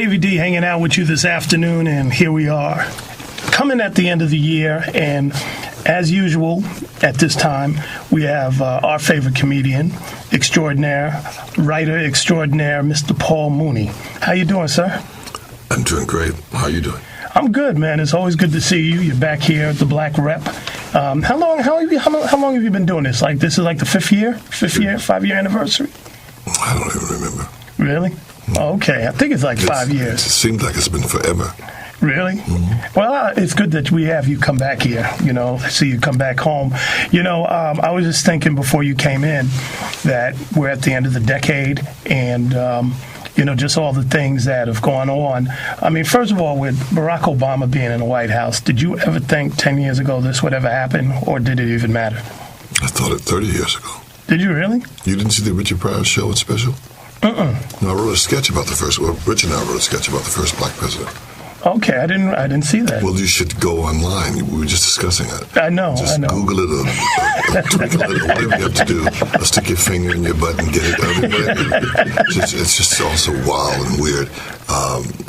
Stevie D hanging out with you this afternoon, and here we are. Coming at the end of the year, and as usual, at this time, we have our favorite comedian extraordinaire, writer extraordinaire, Mr. Paul Mooney. How you doing, sir? I'm doing great. How are you doing? I'm good, man. It's always good to see you. You're back here at the Black Rep. How long have you been doing this? Like, this is like the 5-year anniversary? I don't even remember. Really? Oh, okay. I think it's like 5 years. It seems like it's been forever. Really? Mm-hmm. Well, it's good that we have you come back here, see you come back home. I was just thinking before you came in that we're at the end of the decade, and, just all the things that have gone on. I mean, first of all, with Barack Obama being in the White House, did you ever think 10 years ago this would ever happen, or did it even matter? I thought it 30 years ago. Did you really? You didn't see the Richard Pryor show and special? No, I wrote a sketch about the first. Well, Richard and I wrote a sketch about the first black president. Okay, I didn't see that. Well, you should go online. We were just discussing it. I know. Google it or twinkle it or whatever you have to do. Or stick your finger in your butt and get it. It's just all so wild and weird.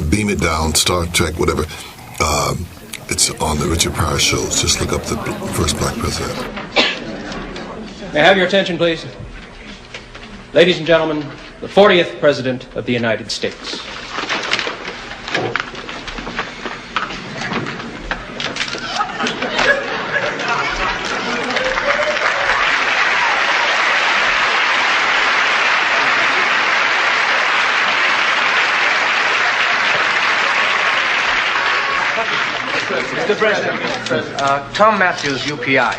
Beam it down, Star Trek, whatever. It's on the Richard Pryor shows. Just look up the first black president. May I have your attention, please? Ladies and gentlemen, the 40th President of the United States. Mr. President, Tom Matthews, UPI.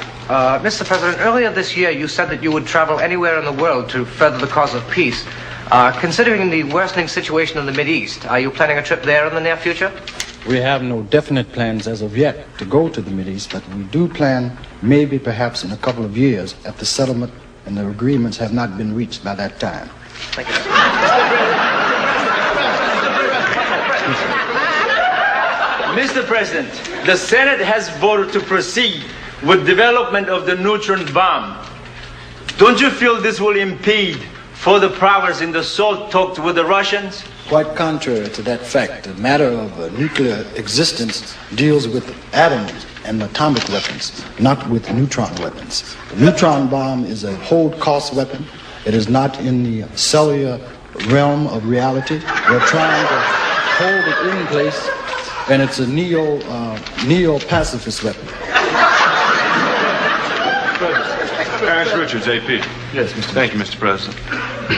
Mr. President, earlier this year you said that you would travel anywhere in the world to further the cause of peace. Considering the worsening situation in the Mideast, are you planning a trip there in the near future? We have no definite plans as of yet to go to the Mideast, but we do plan maybe perhaps in a couple of years if the settlement and the agreements have not been reached by that time. Thank you. Mr. President, the Senate has voted to proceed with development of the neutron bomb. Don't you feel this will impede further progress in the SALT talks with the Russians? Quite contrary to that fact, the matter of nuclear existence deals with atoms and atomic weapons, not with neutron weapons. The neutron bomb is a hold-cost weapon. It is not in the cellular realm of reality. We're trying to hold it in place, and it's a neo-pacifist weapon. Harris Richards, AP. Yes, Mr. Thank you, Mr. President.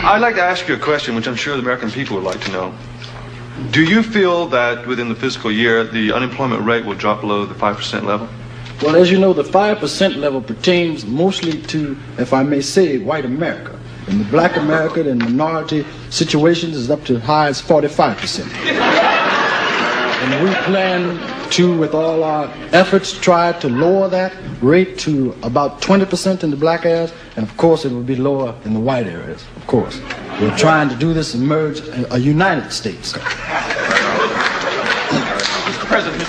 I'd like to ask you a question which I'm sure the American people would like to know. Do you feel that within the fiscal year the unemployment rate will drop below the 5% level? Well, as you know, the 5% level pertains mostly to, if I may say, white America. In the black America, the minority situations is up to as high as 45%. And we plan to, with all our efforts, try to lower that rate to about 20% in the black areas, and of course it will be lower in the white areas, of course. We're trying to do this and merge a United States. Mr. President.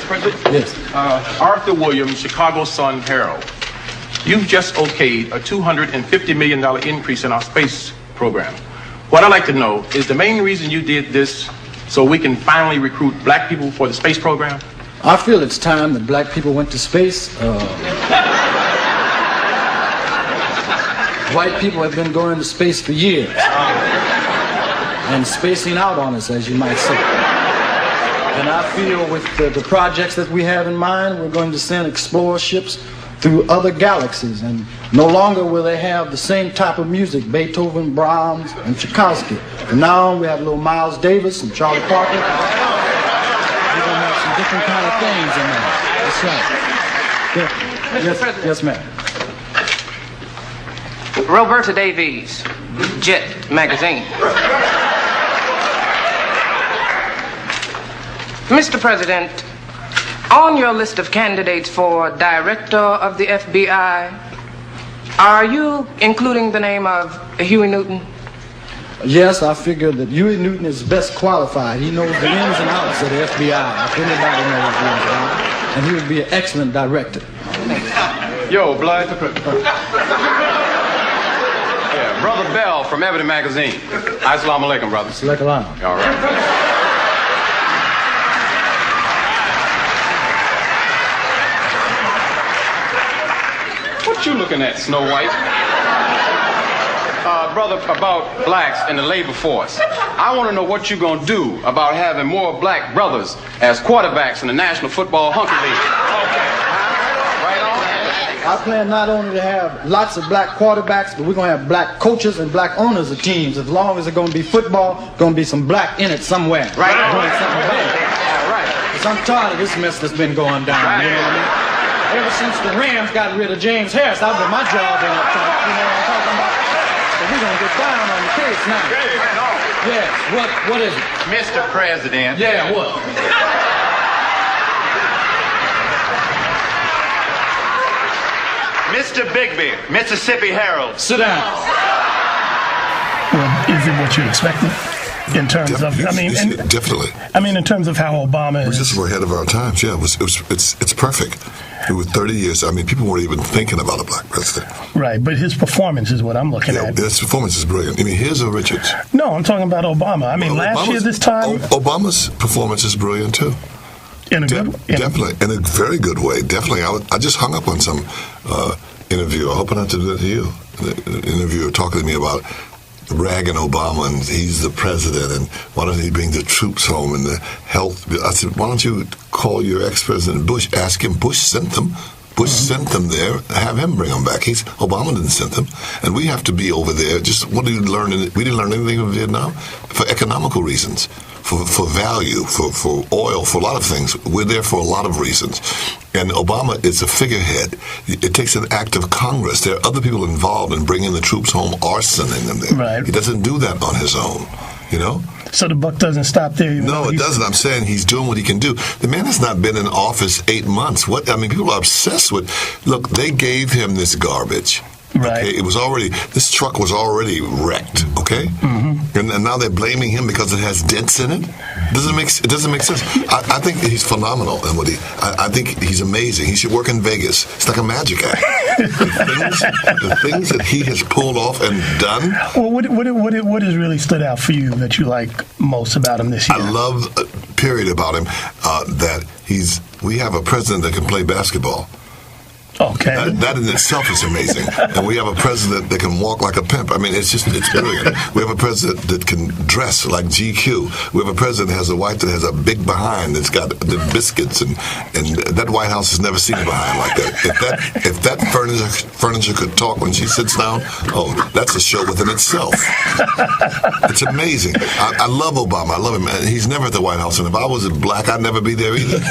Yes. Arthur Williams, Chicago Sun-Herald. You've just okayed a $250 million increase in our space program. What I'd like to know is the main reason you did this so we can finally recruit black people for the space program? I feel it's time that black people went to space. White people have been going to space for years and spacing out on us, as you might say. And I feel with the projects that we have in mind, we're going to send explorer ships through other galaxies, and no longer will they have the same type of music, Beethoven, Brahms, and Tchaikovsky. From now on, we have little Miles Davis and Charlie Parker. We're going to have some different kind of things in there. That's right. Yes, ma'am. Roberta Davies, Jet magazine. Mr. President, on your list of candidates for director of the FBI, are you including the name of Huey Newton? Yes, I figure that Huey Newton is best qualified. He knows the ins and outs of the FBI, if anybody knows the ins and outs, and he would be an excellent director. Yo, Blythe. Yeah, Brother Bell from Ebony Magazine. Assalamu alaikum, brother. Assalamu alaikum. All right. what you looking at, Snow White? Brother, about blacks in the labor force. I want to know what you're going to do about having more black brothers as quarterbacks in the National Football Hunky League. Okay. Right on. I plan not only to have lots of black quarterbacks, but we're going to have black coaches and black owners of teams. As long as it's going to be football, going to be some black in it somewhere. Right. Doing something big. Right. Because I'm tired of this mess that's been going down. Right. You know what I mean? Ever since the Rams got rid of James Harris, I've been my job in it. You know what I'm talking about? So we're going to get down on the case now. Yes, what is it? Mr. President. Yeah, what? Mr. Bigby, Mississippi Herald. Sit down. Well, is it what you expected? In terms of, I mean, definitely. I mean, in terms of how Obama We is. just were ahead of our times. Yeah, it's perfect. It was 30 years. I mean, people weren't even thinking about a black president. Right, but his performance is what I'm looking at. His performance is brilliant. I mean, here's a Richards. No, I'm talking about Obama. I mean, last year this time. Obama's performance is brilliant too. Definitely, in a very good way. Definitely. I just hung up on some interview. I hope not to do that to you. The interviewer talking to me about ragging Obama and he's the president and why don't he bring the troops home and the health. I said, why don't you call your ex-president Bush, ask him. Bush sent them. Bush sent them there. Have him bring them back. Obama didn't send them, and we have to be over there. Just what did we learn? We didn't learn anything in Vietnam for economical reasons, for value, for oil, for a lot of things. We're there for a lot of reasons. And Obama is a figurehead. It takes an act of Congress. There are other people involved in bringing the troops home or sending them there. Right. He doesn't do that on his own, you know? So the buck doesn't stop there. No, it doesn't. I'm saying he's doing what he can do. The man has not been in office 8 months. People are obsessed with, look, they gave him this garbage. Right. Okay? This truck was already wrecked, okay? Mm-hmm. And now they're blaming him because it has dents in it? It doesn't make sense. I think he's phenomenal in what I think he's amazing. He should work in Vegas. It's like a magic act. the things that he has pulled off and done. Well, what has really stood out for you that you like most about him this year? I love, period, about him, that we have a president that can play basketball. Okay. That in itself is amazing. And we have a president that can walk like a pimp. I mean, it's brilliant. We have a president that can dress like GQ. We have a president that has a wife that has a big behind that's got the biscuits, and that White House has never seen a behind like that. If that furniture could talk when she sits down, that's a show within itself. It's amazing. I love Obama. I love him. He's never at the White House, and if I was black, I'd never be there either.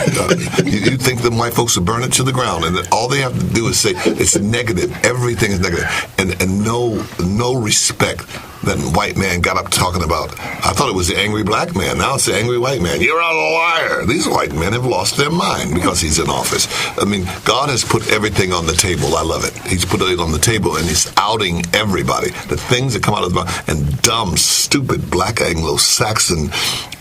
You'd think them white folks would burn it to the ground, and all they have to do is say it's negative. Everything is negative, and no respect. That white man got up talking about. I thought it was the angry black man. Now it's the angry white man. You're a liar. These white men have lost their mind because he's in office. I mean, God has put everything on the table. I love it. He's put it on the table, and he's outing everybody. The things that come out of his mouth, and dumb, stupid Black Anglo-Saxon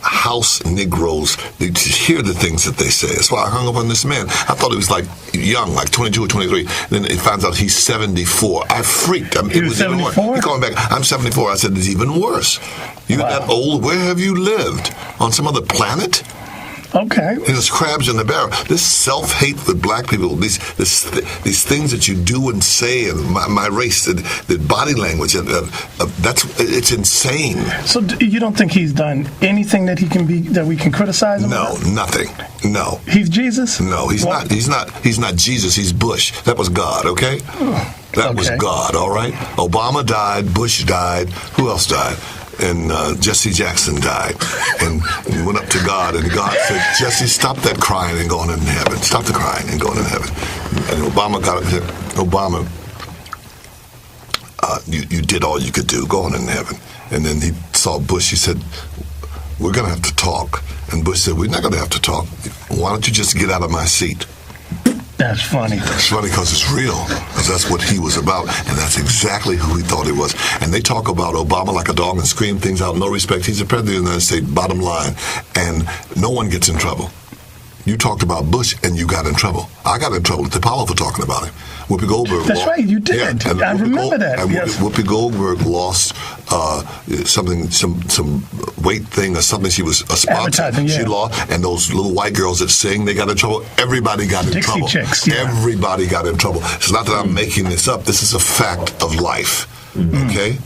house Negroes, they hear the things that they say. That's why I hung up on this man. I thought he was like young, like 22 or 23. Then it finds out he's 74. I freaked. I mean, it was 74? Even worse. He called me back. I'm 74. I said, it's even worse. You're that old. Where have you lived? On some other planet? Okay. There's crabs in the barrel. This self-hate with black people, these things that you do and say, and my race, the body language, it's insane. So you don't think he's done anything that we can criticize him? No, nothing. No. He's Jesus? No, he's not. He's not Jesus. He's Bush. That was God. Okay. That was God. All right. Obama died. Bush died. Who else died? And Jesse Jackson died, and went up to God, and God said, Jesse, stop that crying and go on in heaven. Stop the crying and go on in heaven. And Obama got up and said, Obama, you did all you could do. Go on in heaven. And then he saw Bush. He said, we're going to have to talk. And Bush said, we're not going to have to talk. Why don't you just get out of my seat? That's funny. It's funny because it's real, because that's what he was about, and that's exactly who he thought he was. And they talk about Obama like a dog and scream things out, no respect. He's the president of the United States, bottom line, and no one gets in trouble. You talked about Bush and you got in trouble. I got in trouble at the Apollo for talking about him. Whoopi Goldberg. That's right, you did. And I remember that. And yes. Whoopi Goldberg lost some weight thing or something. She was a sponsor. Advertising, yeah. She lost, and those little white girls that sing, they got in trouble. Everybody got in Dixie trouble. Chicks, yeah. Everybody got in trouble. It's not that I'm making this up. This is a fact of life. Okay.